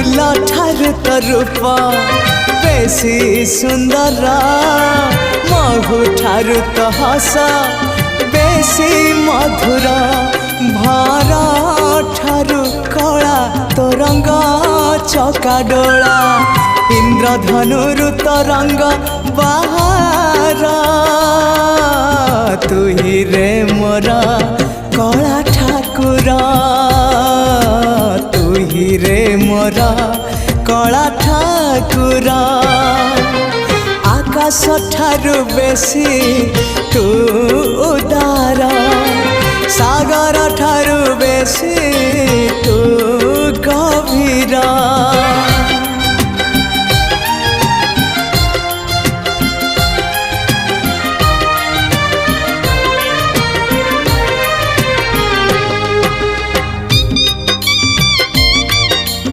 फूल ठारू तो रूप बेसी सुंदर महु ठारू तो हस बेसी मधुर भरा ठारू कला तो रंग चका डोला इंद्रधनुरु तो रंग बाहर तू ही रे मोरा कला ठाकुर तू ही रे मोरा कला ठाकुर आकाश ठारू बेसी तू उदार सागर ठारू बेसी तू